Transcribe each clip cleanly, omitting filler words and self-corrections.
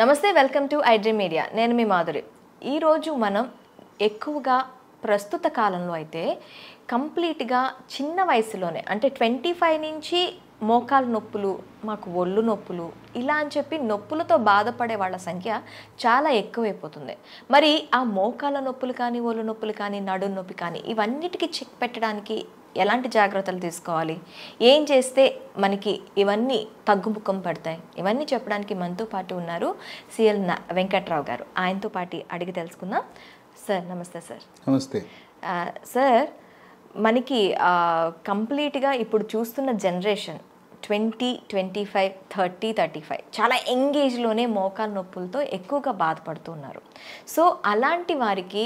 నమస్తే, welcome to iDream media. నేను మీ మాధురి. ఈరోజు మనం ఎక్కువగా ప్రస్తుత కాలంలో అయితే కంప్లీట్గా చిన్న వయసులోనే అంటే 25 నుంచి మోకాలు నొప్పులు, మాకు ఒళ్ళు నొప్పులు ఇలా అని చెప్పి నొప్పులతో బాధపడే వాళ్ళ సంఖ్య చాలా ఎక్కువైపోతుంది. మరి ఆ మోకాల నొప్పులు కానీ, ఒళ్ళు నొప్పులు కానీ, నడుము నొప్పి కానీ ఇవన్నిటికీ చెక్ పెట్టడానికి ఎలాంటి జాగ్రత్తలు తీసుకోవాలి, ఏం చేస్తే మనకి ఇవన్నీ తగ్గుముఖం పడతాయి, ఇవన్నీ చెప్పడానికి మనతో పాటు ఉన్నారు సిఎల్ వెంకట్రావు గారు. ఆయనతో పాటు అడిగి తెలుసుకుందాం. సార్ నమస్తే. సార్ నమస్తే. సార్, మనకి కంప్లీట్గా ఇప్పుడు చూస్తున్న జనరేషన్ 20, 25, 30, 35 చాలా యంగ్ ఏజ్లోనే మోకాలు నొప్పులతో ఎక్కువగా బాధపడుతున్నారు. సో అలాంటి వారికి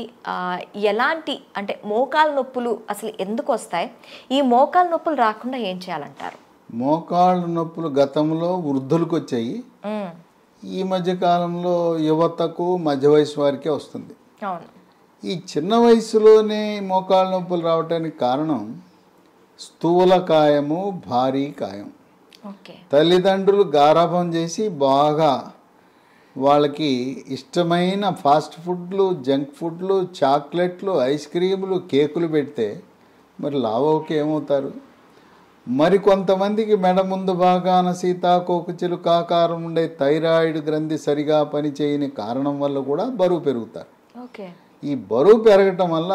ఎలాంటి అంటే మోకాలు నొప్పులు అసలు ఎందుకు వస్తాయి, ఈ మోకాలు నొప్పులు రాకుండా ఏం చేయాలంటారు? మోకాళ్ళ నొప్పులు గతంలో వృద్ధులకు వచ్చాయి, ఈ మధ్య కాలంలో యువతకు మధ్య వయసు వారికే వస్తుంది. అవును. ఈ చిన్న వయసులోనే మోకాళ్ళ నొప్పులు రావడానికి కారణం స్థూలకాయము, భారీ కాయం. తల్లిదండ్రులు గారాబం చేసి బాగా వాళ్ళకి ఇష్టమైన ఫాస్ట్ ఫుడ్లు, జంక్ ఫుడ్లు, చాక్లెట్లు, ఐస్ క్రీములు, కేకులు పెడితే మరి లావోకి ఏమవుతారు? మరి కొంతమందికి మెడ ముందు భాగాన సీతాకోకచిలుక ఆకారం ఉండే థైరాయిడ్ గ్రంథి సరిగా పనిచేయని కారణం వల్ల కూడా బరువు పెరుగుతారు. ఈ బరువు పెరగటం వల్ల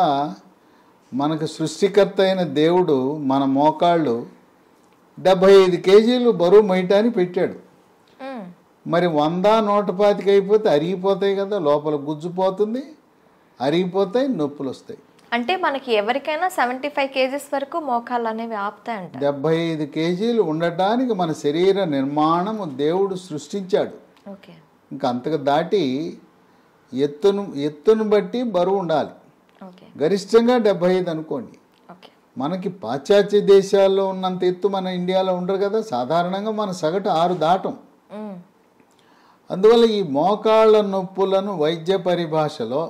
మనకు సృష్టికర్త అయిన దేవుడు మన మోకాళ్ళు 75 కేజీలు బరువు మోయటానికి పెట్టాడు. మరి 100, 125 అయిపోతే అరిగిపోతాయి కదా, లోపల గుజ్జుపోతుంది, అరిగిపోతాయి, నొప్పులు వస్తాయి. అంటే మనకి ఎవరికైనా 75 కేజీస్ వరకు మోకాళ్ళు అనేవి ఆపుతాయంట. 75 కేజీలు ఉండటానికి మన శరీర నిర్మాణము దేవుడు సృష్టించాడు. ఇంకా అంతకు దాటి ఎత్తును బట్టి బరువు ఉండాలి. గరిష్టంగా 75 అనుకోండి. మనకి పాశ్చాత్య దేశాల్లో ఉన్నంత ఎత్తు మన ఇండియాలో ఉండరు కదా, సాధారణంగా మన సగటు 6 దాటం. అందువల్ల ఈ మోకాళ్ళ నొప్పులను వైద్య పరిభాషలో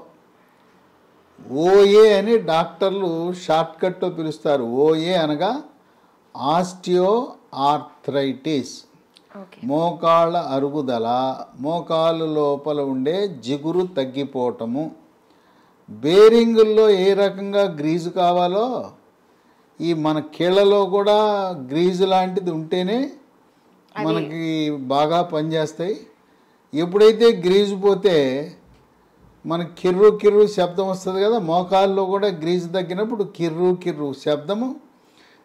ఓఏ అని డాక్టర్లు షార్ట్కట్లో పిలుస్తారు. ఓఏ అనగా ఆస్టియో ఆర్థరైటిస్, మోకాళ్ళ అరుగుదల, మోకాలు లోపల ఉండే జిగురు తగ్గిపోవటము. బేరింగుల్లో ఏ రకంగా గ్రీజు కావాలో ఈ మన కీళ్ళలో కూడా గ్రీజు లాంటిది ఉంటేనే మనకి బాగా పనిచేస్తాయి. ఎప్పుడైతే గ్రీజు పోతే మనకి కిర్రు కిర్రు శబ్దం వస్తుంది కదా, మోకాల్లో కూడా గ్రీజు తగ్గినప్పుడు కిర్రు కిర్రు శబ్దము,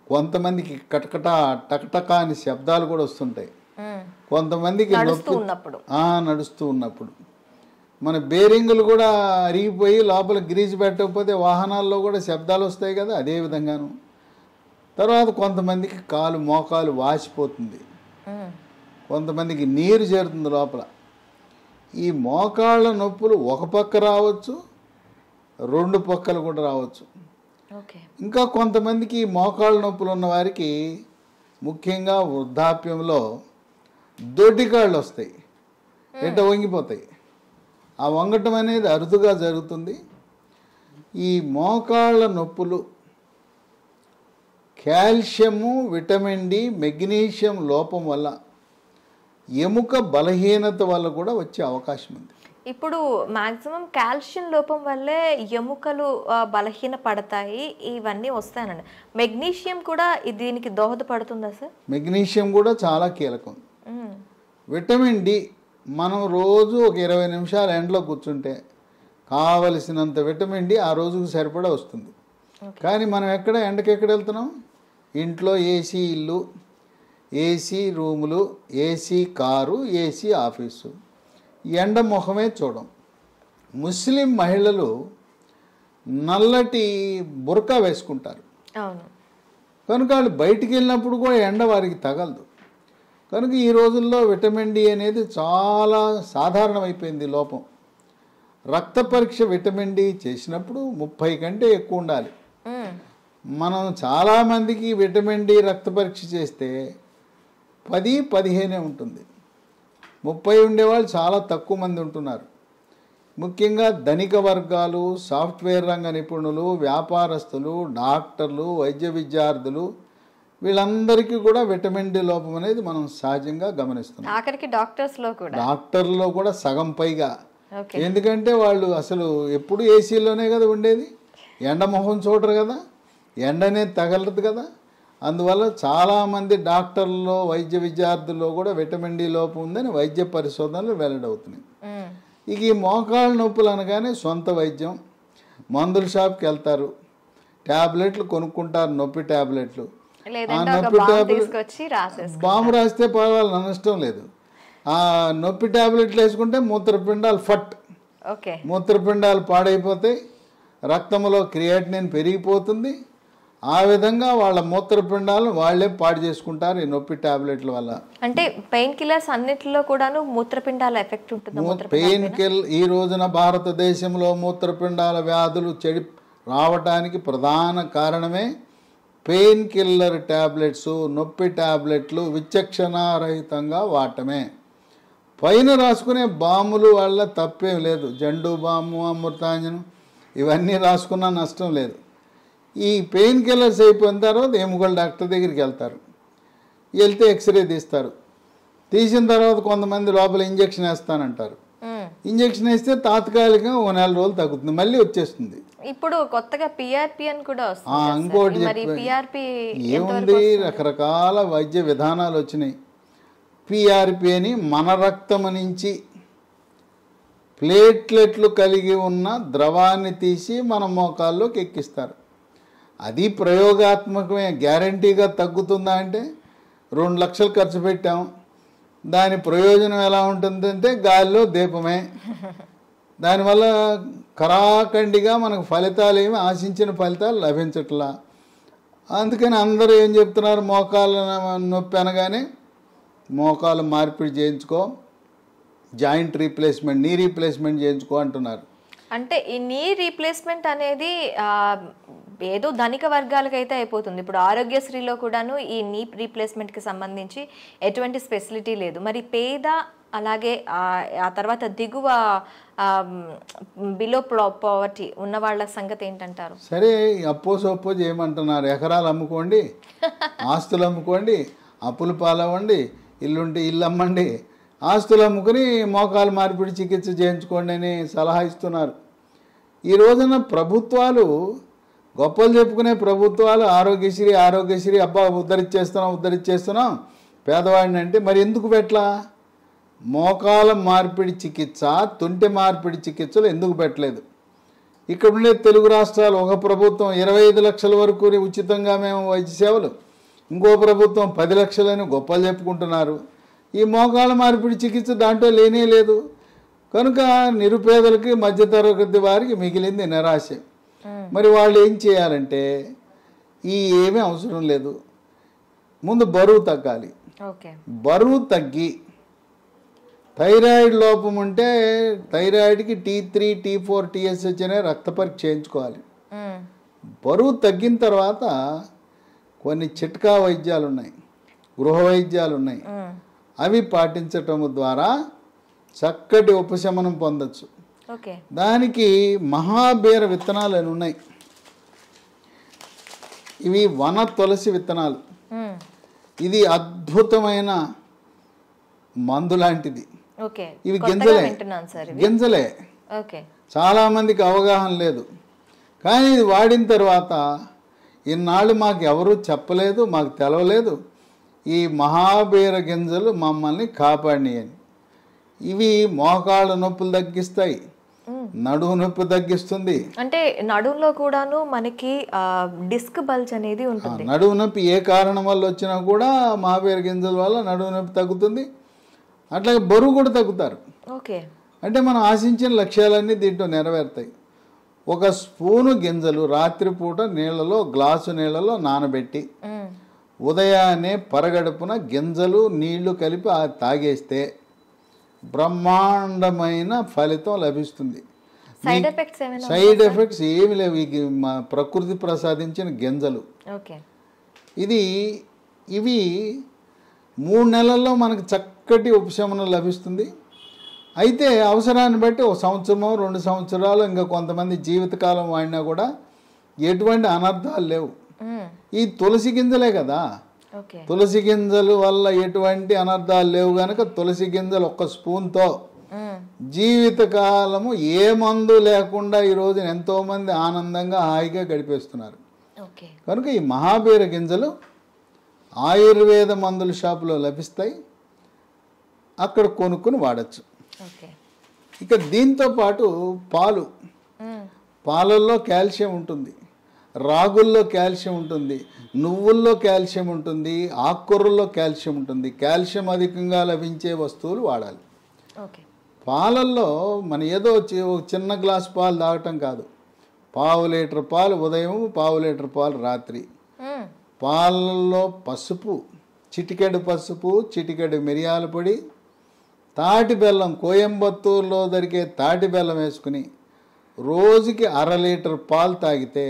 కొంతమందికి కటకట టకటక అని శబ్దాలు కూడా వస్తుంటాయి. కొంతమందికి నడుస్తూ ఉన్నప్పుడు మన బేరింగులు కూడా అరిగిపోయి లోపల గ్రీజు పెట్టకపోతే వాహనాల్లో కూడా శబ్దాలు వస్తాయి కదా, అదే విధంగాను. తర్వాత కొంతమందికి మోకాలు వాసిపోతుంది, కొంతమందికి నీరు చేరుతుంది లోపల. ఈ మోకాళ్ళ నొప్పులు ఒక పక్క రావచ్చు, 2 పక్కలు కూడా రావచ్చు. ఇంకా కొంతమందికి మోకాళ్ళ నొప్పులు ఉన్న వారికి ముఖ్యంగా వృద్ధాప్యంలో దొడ్డికాళ్ళు వస్తాయి, వంగిపోతాయి. ఆ వంగటం అనేది అరుదుగా జరుగుతుంది. ఈ మోకాళ్ళ నొప్పులు కాల్షియము, విటమిన్ డి, మెగ్నీషియం లోపం వల్ల, ఎముక బలహీనత వల్ల కూడా వచ్చే అవకాశం ఉంది. ఇప్పుడు మాక్సిమం కాల్షియం లోపం వల్లే ఎముకలు బలహీన పడతాయి, ఇవన్నీ వస్తాయనండి. మెగ్నీషియం కూడా దీనికి దోహదపడుతుందా సార్? మెగ్నీషియం కూడా చాలా కీలకం. విటమిన్ డి మనం రోజు ఒక 20 నిమిషాలు ఎండలో కూర్చుంటే కావలసినంత విటమిన్ డి ఆ రోజుకు సరిపడా వస్తుంది. కానీ మనం ఎండకెక్కడ వెళ్తున్నాం? ఇంట్లో ఏసీ ఇల్లు, ఏసీ రూములు, ఏసీ కారు, ఏసీ ఆఫీసు, ఎండ ముఖమే చూడం. ముస్లిం మహిళలు నల్లటి బురకా వేసుకుంటారు కనుక వాళ్ళు బయటికి వెళ్ళినప్పుడు కూడా ఎండ వారికి తగలదు. కనుక ఈ రోజుల్లో విటమిన్ డి అనేది చాలా సాధారణమైపోయింది లోపం. రక్త పరీక్ష విటమిన్ డి చేసినప్పుడు 30 కంటే ఎక్కువ ఉండాలి. మనం చాలామందికి విటమిన్ డి రక్త పరీక్ష చేస్తే 10, 15 ఉంటుంది. 30 ఉండేవాళ్ళు చాలా తక్కువ మంది ఉంటున్నారు. ముఖ్యంగా ధనిక వర్గాలు, సాఫ్ట్వేర్ రంగ నిపుణులు, వ్యాపారస్తులు, డాక్టర్లు, వైద్య విద్యార్థులు, వీళ్ళందరికీ కూడా విటమిన్ డి లోపం అనేది మనం సహజంగా గమనిస్తున్నాం. ఆఖరికి డాక్టర్లో కూడా సగం పైగా. ఎందుకంటే వాళ్ళు అసలు ఎప్పుడు ఏసీలోనే కదా ఉండేది, ఎండ మొహం చూడరు కదా, ఎండ అనేది తగలదు కదా. అందువల్ల చాలామంది డాక్టర్లలో వైద్య విద్యార్థుల్లో కూడా విటమిన్ డి లోపం ఉందని వైద్య పరిశోధనలు వెల్లడవుతున్నాయి. ఇక ఈ మోకాళ్ళ నొప్పులు అనగానే సొంత వైద్యం, మందుల షాప్కి వెళ్తారు, ట్యాబ్లెట్లు కొనుక్కుంటారు, నొప్పి ట్యాబ్లెట్లు. ఆ నొప్పి ట్యాబ్లెట్ బాంబు రాస్తే పర్వాలేదు, నష్టం లేదు. ఆ నొప్పి ట్యాబ్లెట్లు వేసుకుంటే మూత్రపిండాలు మూత్రపిండాలు పాడైపోతాయి, రక్తంలో క్రియాటినిన్ పెరిగిపోతుంది. ఆ విధంగా వాళ్ళ మూత్రపిండాలను వాళ్ళే పాడు చేసుకుంటారు ఈ నొప్పి టాబ్లెట్ల వల్ల. అంటే పెయిన్ కిల్లర్స్ అన్నిటిలో కూడాను మూత్రపిండాల ఎఫెక్ట్ ఉంటుంది. పెయిన్ కిల్ ఈ రోజున భారతదేశంలో మూత్రపిండాల వ్యాధులు చెడి రావటానికి ప్రధాన కారణమే పెయిన్ కిల్లర్ టాబ్లెట్స్, నొప్పి టాబ్లెట్లు విచక్షణారహితంగా వాడటమే. పైన రాసుకునే బాములు వల్ల తప్పేం లేదు, జండు బాము, అమృతాంజనం ఇవన్నీ రాసుకున్నా నష్టం లేదు. ఈ పెయిన్ కిల్లర్స్ అయిపోయిన తర్వాత ఎముకల డాక్టర్ దగ్గరికి వెళ్తారు, వెళ్తే ఎక్స్రే తీస్తారు, తీసిన తర్వాత కొంతమంది లోపల ఇంజక్షన్ వేస్తానంటారు. ఇంజక్షన్ వేస్తే తాత్కాలికంగా 1 నెల రోజులు తగ్గుతుంది, మళ్ళీ వచ్చేస్తుంది. ఇప్పుడు కొత్తగా పిఆర్పి అని కూడా ఇంకోటి ఏముంది, రకరకాల వైద్య విధానాలు వచ్చినాయి. పిఆర్పి అని మన రక్తం నుంచి ప్లేట్లెట్లు కలిగి ఉన్న ద్రవాన్ని తీసి మన మోకాల్లోకి ఎక్కిస్తారు. అది ప్రయోగాత్మకమే, గ్యారంటీగా తగ్గుతుందా అంటే 2 లక్షలు ఖర్చు పెట్టాం, దాని ప్రయోజనం ఎలా ఉంటుందంటే గాలిలో దీపమే. దానివల్ల కరాఖండిగా మనకు ఫలితాలు ఏమి ఆశించిన ఫలితాలు లభించట్లా. అందుకని అందరూ ఏం చెప్తున్నారు, మోకాళ్ళ నొప్పి అనగానే మోకాలు మార్పిడి చేయించుకో, జాయింట్ రీప్లేస్మెంట్, నీ రీప్లేస్మెంట్ చేయించుకో అంటున్నారు. అంటే ఈ నీ రీప్లేస్మెంట్ అనేది ఏదో ధనిక వర్గాలకైతే అయిపోతుంది. ఇప్పుడు ఆరోగ్యశ్రీలో కూడాను ఈ నీ రీప్లేస్మెంట్కి సంబంధించి ఎటువంటి ఫెసిలిటీ లేదు. మరి అలాగే ఆ తర్వాత దిగువ బిలో పావర్టీ ఉన్న వాళ్ళ సంగతి ఏంటంటారు? సరే, అప్పో చేయమంటున్నారు, ఎకరాలు అమ్ముకోండి, ఆస్తులు అమ్ముకోండి, అప్పులు పాలవ్వండి, ఇల్లుంటే ఇల్లు అమ్మండి, ఆస్తులు అమ్ముకుని మోకాలు మార్పిడి చికిత్స చేయించుకోండి అని సలహా ఇస్తున్నారు. ఈ రోజున ప్రభుత్వాలు, గొప్పలు చెప్పుకునే ప్రభుత్వాలు ఆరోగ్యశ్రీ అబ్బా ఉద్ధరించేస్తున్నాం పేదవాడిని అంటే, మరి ఎందుకు పెట్టలా? మోకాల మార్పిడి చికిత్స, తుంటి మార్పిడి చికిత్సలు ఎందుకు పెట్టలేదు? ఇక్కడ ఉండే తెలుగు రాష్ట్రాలు, ఒక ప్రభుత్వం 25 లక్షల వరకు ఉచితంగా మేము వైద్య సేవలు, ఇంకో ప్రభుత్వం 10 లక్షలని గొప్పలు చెప్పుకుంటున్నారు. ఈ మోకాళ్ళ మార్పిడి చికిత్స దాంట్లో లేనే లేదు. కనుక నిరుపేదలకి, మధ్యతరగతి వారికి మిగిలింది నిరాశ. మరి వాళ్ళు ఏం చేయాలంటే, ఏమీ అవసరం లేదు, ముందు బరువు తగ్గాలి. బరువు తగ్గి థైరాయిడ్ లోపం ఉంటే థైరాయిడ్కి T3, T4, TSH అనే రక్త పరీక్ష చేయించుకోవాలి. బరువు తగ్గిన తర్వాత కొన్ని చిట్కా వైద్యాలు ఉన్నాయి, గృహ వైద్యాలు ఉన్నాయి, అవి పాటించటం ద్వారా చక్కటి ఉపశమనం పొందొచ్చు. దానికి మహాబీర విత్తనాలు అని ఉన్నాయి, ఇవి వన తులసి విత్తనాలు. ఇది అద్భుతమైన మందు లాంటిది. ఇవి గింజలే. చాలా మందికి అవగాహన లేదు, కానీ ఇది వాడిన తర్వాత ఇన్నాళ్ళు మాకు ఎవరూ చెప్పలేదు, మాకు తెలవలేదు, ఈ మహాబీర గింజలు మమ్మల్ని కాపాడినాయని. ఇవి మోకాళ్ళ నొప్పులు తగ్గిస్తాయి, నడుము నొప్పి తగ్గిస్తుంది. అంటే నడుములో కూడాను మనకి డిస్క్ బల్జ్ అనేది ఉంటుంది. నడుము నొప్పి ఏ కారణం వల్ల వచ్చినా కూడా మహాబీర గింజల వల్ల నడుము నొప్పి తగ్గుతుంది. అట్లాగే బరువు కూడా తగ్గుతారు. అంటే మనం ఆశించిన లక్ష్యాలన్నీ దీంట్లో నెరవేరుతాయి. 1 స్పూను గింజలు రాత్రిపూట గ్లాసు నీళ్ళలో నానబెట్టి ఉదయాన్నే పరగడుపున గింజలు నీళ్లు కలిపి తాగేస్తే బ్రహ్మాండమైన ఫలితం లభిస్తుంది. సైడ్ ఎఫెక్ట్స్ ఏమి లేవు. మా ప్రకృతి ప్రసాదించిన గింజలు. ఇవి 3 నెలల్లో మనకు చక్కటి ఉపశమనం లభిస్తుంది. అయితే అవసరాన్ని బట్టి 1 సంవత్సరమో 2 సంవత్సరాలు, ఇంకా కొంతమంది జీవితకాలం వాడినా కూడా ఎటువంటి అనర్థాలు లేవు. ఈ తులసి గింజలే కదా, ఓకే. తులసి గింజలు వల్ల ఎటువంటి అనర్థాలు లేవు కనుక తులసి గింజలు ఒక్క స్పూన్తో జీవితకాలము ఏ మందు లేకుండా ఈ రోజున ఎంతోమంది ఆనందంగా హాయిగా గడిపేస్తున్నారు. ఓకే. కనుక ఈ మహాబీర గింజలు ఆయుర్వేద మందుల షాపులో లభిస్తాయి, అక్కడ కొనుక్కుని వాడచ్చు. ఓకే. ఇక దీంతో పాటు పాలు, పాలల్లో కాల్షియం ఉంటుంది, రాగుల్లో కాల్షియం ఉంటుంది, నువ్వుల్లో కాల్షియం ఉంటుంది, ఆకుకూరల్లో కాల్షియం ఉంటుంది. కాల్షియం అధికంగా లభించే వస్తువులు వాడాలి. ఓకే. పాలల్లో మన ఏదో ఒక చిన్న గ్లాస్ పాలు తాగటం కాదు, పావు లీటర్ పాలు ఉదయం, పావు లీటర్ పాలు రాత్రి. పాలల్లో పసుపు, చిటికెడు పసుపు, చిటికెడు మిరియాల పొడి, తాటి బెల్లం, కోయంబత్తూరులో దొరికే తాటి బెల్లం వేసుకుని రోజుకి 1/2 లీటర్ పాలు తాగితే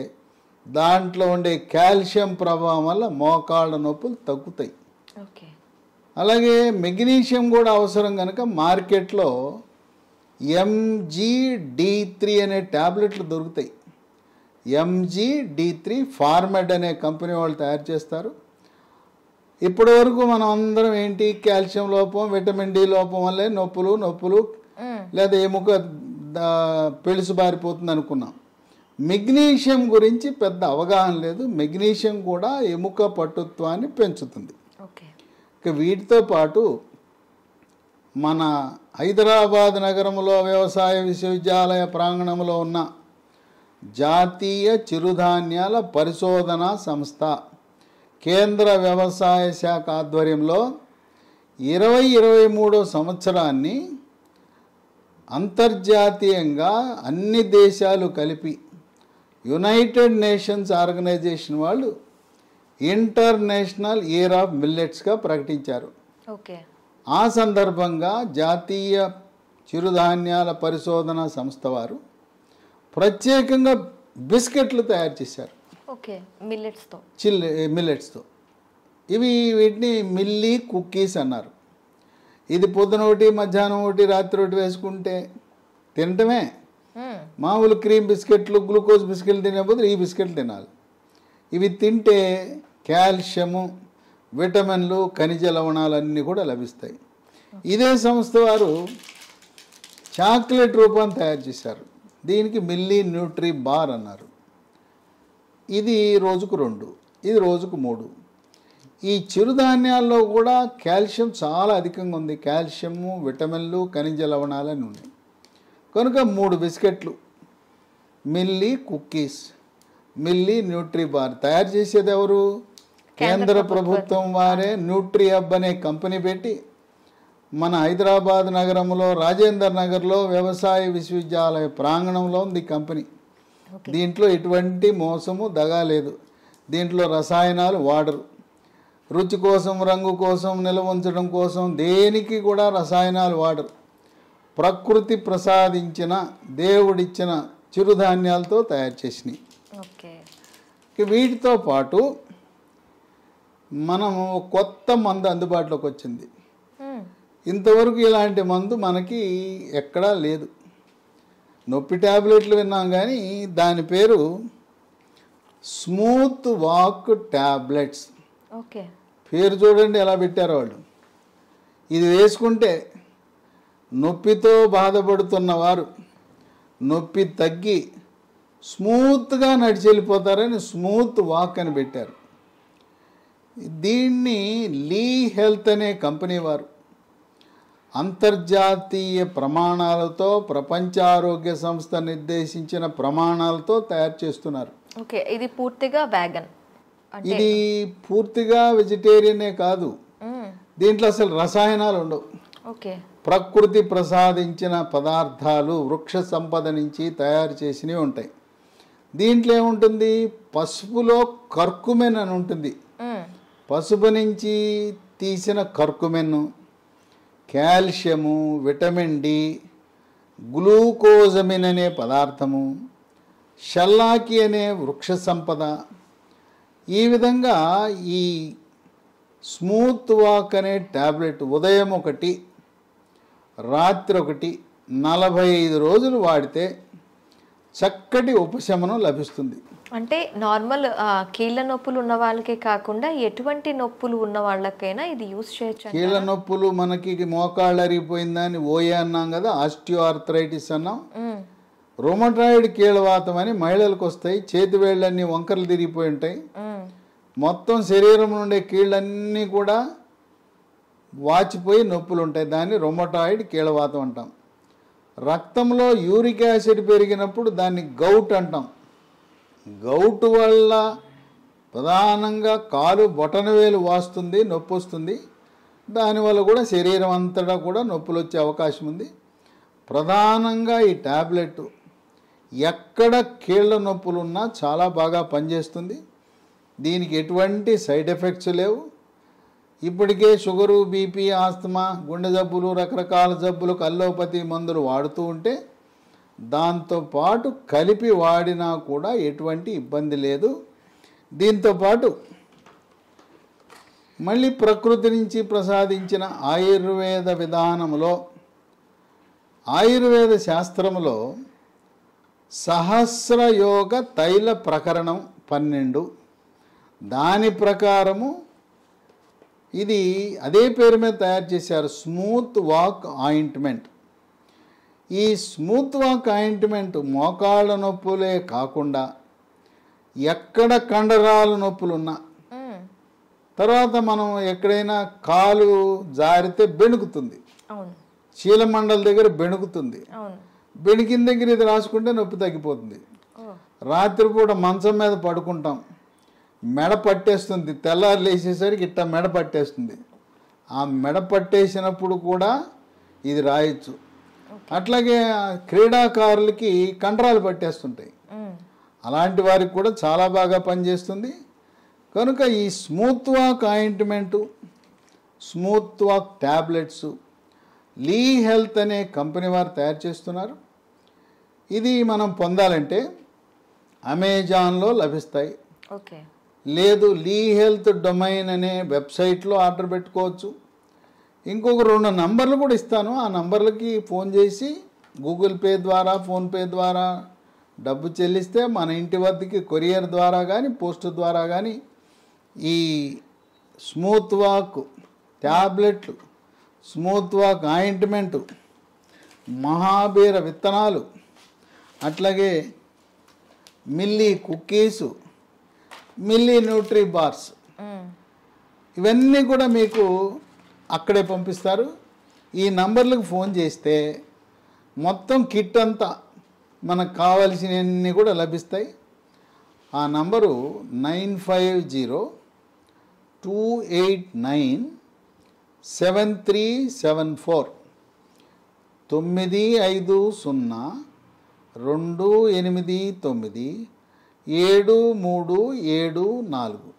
దాంట్లో ఉండే కాల్షియం ప్రభావం వల్ల మోకాళ్ళ నొప్పులు తగ్గుతాయి. ఓకే. అలాగే మెగ్నీషియం కూడా అవసరం కనుక మార్కెట్లో MGD3 అనే ట్యాబ్లెట్లు దొరుకుతాయి. MGD3 ఫార్మెడ్ అనే కంపెనీ వాళ్ళు తయారు చేస్తారు. ఇప్పటి వరకు మనం అందరం ఏంటి, కాల్షియం లోపం, విటమిన్ డి లోపం వల్లే నొప్పులు లేదా ఎముక పెళుసు బారిపోతుంది అనుకున్నాం. మెగ్నీషియం గురించి పెద్ద అవగాహన లేదు. మెగ్నీషియం కూడా ఎముక పటుత్వాన్ని పెంచుతుంది. ఇక వీటితో పాటు మన హైదరాబాద్ నగరంలో వ్యవసాయ విశ్వవిద్యాలయ ప్రాంగణంలో ఉన్న జాతీయ చిరుధాన్యాల పరిశోధనా సంస్థ కేంద్ర వ్యవసాయ శాఖ ఆధ్వర్యంలో 2023 సంవత్సరాన్ని అంతర్జాతీయంగా అన్ని దేశాలు కలిపి యునైటెడ్ నేషన్స్ ఆర్గనైజేషన్ వాళ్ళు ఇంటర్నేషనల్ ఇయర్ ఆఫ్ మిల్లెట్స్గా ప్రకటించారు. ఓకే. ఆ సందర్భంగా జాతీయ చిరుధాన్యాల పరిశోధన సంస్థ వారు ప్రత్యేకంగా బిస్కెట్లు తయారు చేశారు. ఓకే. మిల్లెట్స్తో. మిల్లెట్స్తో. వీటిని మిల్లీ కుక్కీస్ అన్నారు. ఇది పొద్దున ఒకటి, మధ్యాహ్నం ఒకటి, రాత్రి ఒకటి వేసుకుంటే తినటమే. మామూలు క్రీమ్ బిస్కెట్లు, గ్లూకోజ్ బిస్కెట్లు తినే బదులు ఈ బిస్కెట్లు తినాలి. ఇవి తింటే కాల్షియము, విటమిన్లు, ఖనిజ లవణాలన్నీ కూడా లభిస్తాయి. ఇదే సంస్థ వారు చాక్లెట్ రూపాన్ని తయారు చేశారు. దీనికి మిల్లీ న్యూట్రీ బార్ అన్నారు. ఇది రోజుకు 2, ఇది రోజుకు 3. ఈ చిరుధాన్యాల్లో కూడా కాల్షియం చాలా అధికంగా ఉంది. కాల్షియము, విటమిన్లు, ఖనిజ లవణాలని ఉన్నాయి. కనుక 3 బిస్కెట్లు, milli cookies, milli Nutri bar తయారు చేసేది ఎవరు? కేంద్ర ప్రభుత్వం వారే న్యూట్రీ హబ్ అనే కంపెనీ పెట్టి మన హైదరాబాద్ నగరంలో రాజేందర్ నగర్లో వ్యవసాయ విశ్వవిద్యాలయ ప్రాంగణంలో ఉంది కంపెనీ. దీంట్లో ఎటువంటి మోసము దగా లేదు. దీంట్లో రసాయనాలు వాడరు. రుచి కోసం, రంగు కోసం, నిల్వ ఉంచడం కోసం దేనికి కూడా రసాయనాలు వాడరు. ప్రకృతి ప్రసాదించిన, దేవుడిచ్చిన చిరుధాన్యాలతో తయారు చేసినాయి. వీటితో పాటు మనము కొత్త మందు అందుబాటులోకి వచ్చింది. ఇంతవరకు ఇలాంటి మందు మనకి ఎక్కడా లేదు. నొప్పి ట్యాబ్లెట్లు విన్నాం కానీ దాని పేరు స్మూత్ వాక్ ట్యాబ్లెట్స్. ఓకే. పేరు చూడండి ఎలా పెట్టారో వాళ్ళు. ఇది వేసుకుంటే నొప్పితో బాధపడుతున్న వారు నొప్పి తగ్గి స్మూత్గా నడిచి వెళ్ళిపోతారని స్మూత్ వాక్ అని పెట్టారు. దీన్ని లీ హెల్త్ అనే కంపెనీ వారు అంతర్జాతీయ ప్రమాణాలతో, ప్రపంచ ఆరోగ్య సంస్థ నిర్దేశించిన ప్రమాణాలతో తయారు చేస్తున్నారు. ఓకే. ఇది పూర్తిగా వేగన్. ఇది పూర్తిగా వెజిటేరియనే కాదు, దీంట్లో అసలు రసాయనాలు ఉండవు. ఓకే. ప్రకృతి ప్రసాదించిన పదార్థాలు, వృక్ష సంపద నుంచి తయారు చేసినవి ఉంటాయి. దీంట్లో ఏముంటుంది? పసుపులో కర్కుమెన్ అని ఉంటుంది. పసుపు నుంచి తీసిన కర్కుమెన్, కాల్షియము, విటమిన్ డి, గ్లూకోజమిన్ అనే పదార్థము, షల్లాకి అనే వృక్ష సంపద. ఈ విధంగా ఈ స్మూత్ వాక్ అనే ట్యాబ్లెట్ ఉదయం 1, రాత్రి 1, 45 రోజులు వాడితే చక్కటి ఉపశమనం లభిస్తుంది. అంటే నార్మల్ కీళ్ళ నొప్పులు ఉన్న వాళ్ళకే కాకుండా ఎటువంటి నొప్పులు ఉన్న వాళ్ళకైనా ఇది యూస్ చేయొచ్చు. కీళ్ళ నొప్పులు మనకి మోకాళ్ళు అరిగిపోయిందని ఓఏ అన్నాం కదా, ఆస్టియో ఆర్థరైటిస్ అన్నాం. రొమటాయిడ్ కీళ్ళవాతం అని మహిళలకు వస్తాయి. చేతి వేళ్ళన్నీ వంకరలు తిరిగిపోయి ఉంటాయి. మొత్తం శరీరం నుండే కీళ్ళన్నీ కూడా వాచిపోయి నొప్పులు ఉంటాయి. దాన్ని రొమటాయిడ్ కీళ్ళవాతం అంటాం. రక్తంలో యూరిక్ యాసిడ్ పెరిగినప్పుడు దాన్ని గౌట్ అంటాం. గౌట్ వల్ల ప్రధానంగా కాలు బొటనవేలు వాస్తుంది, నొప్పి వస్తుంది. దానివల్ల కూడా శరీరం అంతటా కూడా నొప్పులు వచ్చే అవకాశం ఉంది. ప్రధానంగా ఈ ట్యాబ్లెట్ ఎక్కడ కీళ్ళ నొప్పులు ఉన్నా చాలా బాగా పనిచేస్తుంది. దీనికి ఎటువంటి సైడ్ ఎఫెక్ట్స్ లేవు. ఇప్పటికే షుగరు, బీపీ, ఆస్తమా, గుండె జబ్బులు, రకరకాల జబ్బులకు అల్లోపతి మందులు వాడుతూ ఉంటే దాంతోపాటు కలిపి వాడినా కూడా ఎటువంటి ఇబ్బంది లేదు. దీంతోపాటు మళ్ళీ ప్రకృతి నుంచి ప్రసాదించిన ఆయుర్వేద విధానంలో, ఆయుర్వేద శాస్త్రంలో సహస్రయోగ తైల ప్రకరణం 12, దాని ప్రకారము ఇది అదే పేరు మీద తయారు చేశారు, స్మూత్ వాక్ ఆయింట్మెంట్. ఈ స్మూత్ వాక్ ఆయింట్మెంట్ మోకాళ్ళ నొప్పులే కాకుండా ఎక్కడ కండరాల నొప్పులున్నా, తర్వాత మనం ఎక్కడైనా కాలు జారితే బెణుకుతుంది, చీలమండల దగ్గర బెణుకుతుంది, బెణికిన దగ్గర ఇది రాసుకుంటే నొప్పి తగ్గిపోతుంది. రాత్రిపూట మంచం మీద పడుకుంటాం, మెడ పట్టేస్తుంది, తెల్లారు లేచేసరికి ఇట్లా మెడ పట్టేస్తుంది. ఆ మెడ పట్టేసినప్పుడు కూడా ఇది రాయొచ్చు. అట్లాగే క్రీడాకారులకి కండరాలు పట్టేస్తుంటాయి, అలాంటి వారికి కూడా చాలా బాగా పనిచేస్తుంది. కనుక ఈ smooth walk ointment, smooth walk tablets Lee Health అనే కంపెనీ వారు తయారు చేస్తున్నారు. ఇది మనం పొందాలంటే అమెజాన్లో లభిస్తాయి. ఓకే, లేదు లీ హెల్త్ డొమైన్ అనే వెబ్సైట్లో ఆర్డర్ పెట్టుకోవచ్చు. ఇంకొక 2 నంబర్లు కూడా ఇస్తాను. ఆ నంబర్లకి ఫోన్ చేసి గూగుల్ పే ద్వారా, ఫోన్పే ద్వారా డబ్బు చెల్లిస్తే మన ఇంటి వద్దకి కొరియర్ ద్వారా కానీ, పోస్ట్ ద్వారా కానీ ఈ స్మూత్ వాక్ ట్యాబ్లెట్లు, స్మూత్ వాక్ ఆయింట్మెంటు, మహాబీర విత్తనాలు, అట్లాగే మిల్లీ కుక్కీసు, మిల్లీ న్యూట్రీ బార్స్, ఇవన్నీ కూడా మీకు అక్కడే పంపిస్తారు. ఈ నంబర్లకు ఫోన్ చేస్తే మొత్తం కిట్ అంతా మనకు కావలసినవన్నీ కూడా లభిస్తాయి. ఆ నంబరు 9502897374 952897374.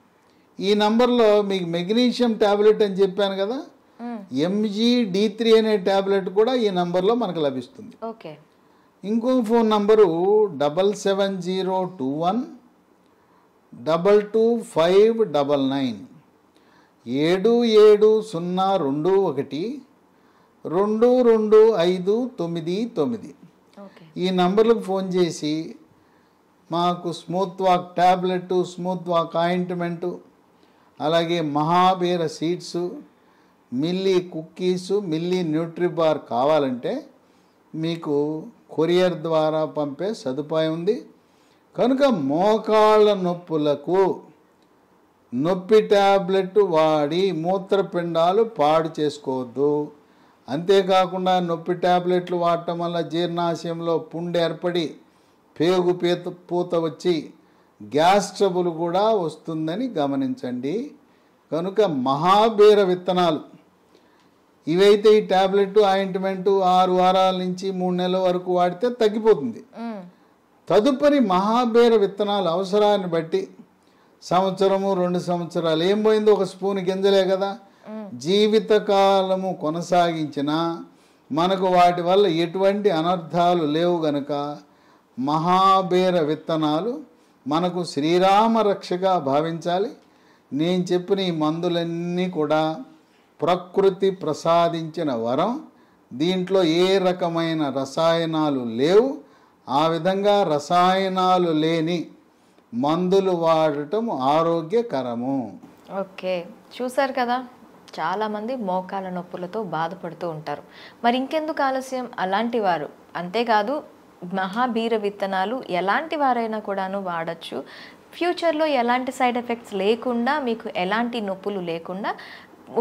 ఈ నంబర్లో మీకు మెగ్నీషియం ట్యాబ్లెట్ అని చెప్పాను కదా, MGD3 అనే ట్యాబ్లెట్ కూడా ఈ నంబర్లో మనకు లభిస్తుంది. ఓకే, ఇంకో ఫోన్ నంబరు 77021222599 7702122599. ఈ నంబర్లకు ఫోన్ చేసి మాకు smooth walk tablet, smooth walk ointment, అలాగే మహాబీర సీడ్స్, మిల్లీ కుక్కీసు, మిల్లీ న్యూట్రీబార్ కావాలంటే మీకు కొరియర్ ద్వారా పంపే సదుపాయం ఉంది. కనుక మోకాళ్ళ నొప్పులకు నొప్పి ట్యాబ్లెట్ వాడి మూత్రపిండాలు పాడు చేసుకోవద్దు. అంతేకాకుండా నొప్పి ట్యాబ్లెట్లు వాడటం వల్ల జీర్ణాశయంలో పుండు ఏర్పడి పేగు పూత వచ్చి గ్యాస్ ట్రబుల్ కూడా వస్తుందని గమనించండి. కనుక మహాబీర విత్తనాలు ఇవైతే ఈ ట్యాబ్లెట్ ఆయింట్మెంటు 6 వారాల నుంచి 3 నెలల వరకు వాడితే తగ్గిపోతుంది. తదుపరి మహాబీర విత్తనాలు అవసరాన్ని బట్టి సంవత్సరము 2 సంవత్సరాలు ఏం పోయిందో, ఒక స్పూన్ గింజలే కదా, జీవితకాలము కొనసాగించిన మనకు వాటి వల్ల ఎటువంటి అనర్థాలు లేవు గనుక మహాబీర విత్తనాలు మనకు శ్రీరామ రక్షగా భావించాలి. నేను చెప్పిన ఈ మందులన్నీ కూడా ప్రకృతి ప్రసాదించిన వరం. దీంట్లో ఏ రకమైన రసాయనాలు లేవు. ఆ విధంగా రసాయనాలు లేని మందులు వాడటం ఆరోగ్యకరము. ఓకే, చూసారు కదా, చాలామంది మోకాల నొప్పులతో బాధపడుతూ ఉంటారు. మరి ఇంకెందుకు ఆలస్యం? అలాంటి వారు అంతేకాదు, మహాబీర విత్తనాలు ఎలాంటి వారైనా కూడాను వాడచ్చు. ఫ్యూచర్లో ఎలాంటి సైడ్ ఎఫెక్ట్స్ లేకుండా, మీకు ఎలాంటి నొప్పులు లేకుండా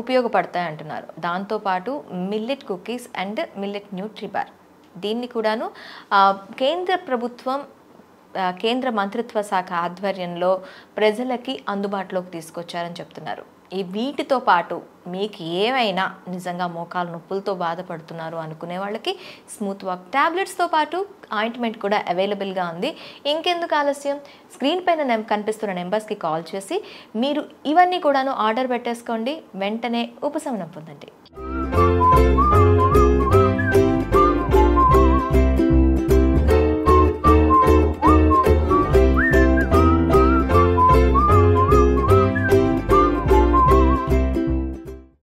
ఉపయోగపడతాయి అంటున్నారు. దాంతోపాటు మిల్లెట్ కుకీస్ అండ్ మిల్లెట్ న్యూట్రిబార్, దీన్ని కూడాను కేంద్ర ప్రభుత్వం కేంద్ర మంత్రిత్వ శాఖ ఆధ్వర్యంలో ప్రజలకి అందుబాటులోకి తీసుకొచ్చారని చెప్తున్నారు. ఈ వీటితో పాటు మీకు ఏమైనా నిజంగా మోకాలు నొప్పులతో బాధపడుతున్నారు అనుకునే వాళ్ళకి స్మూత్ వాక్ ట్యాబ్లెట్స్తో పాటు ఆయింట్మెంట్ కూడా అవైలబుల్గా ఉంది. ఇంకెందుకు ఆలస్యం? స్క్రీన్ పైన కనిపిస్తున్న నెంబర్స్కి కాల్ చేసి మీరు ఇవన్నీ కూడాను ఆర్డర్ పెట్టేసుకోండి. వెంటనే ఉపశమనం పొందండి.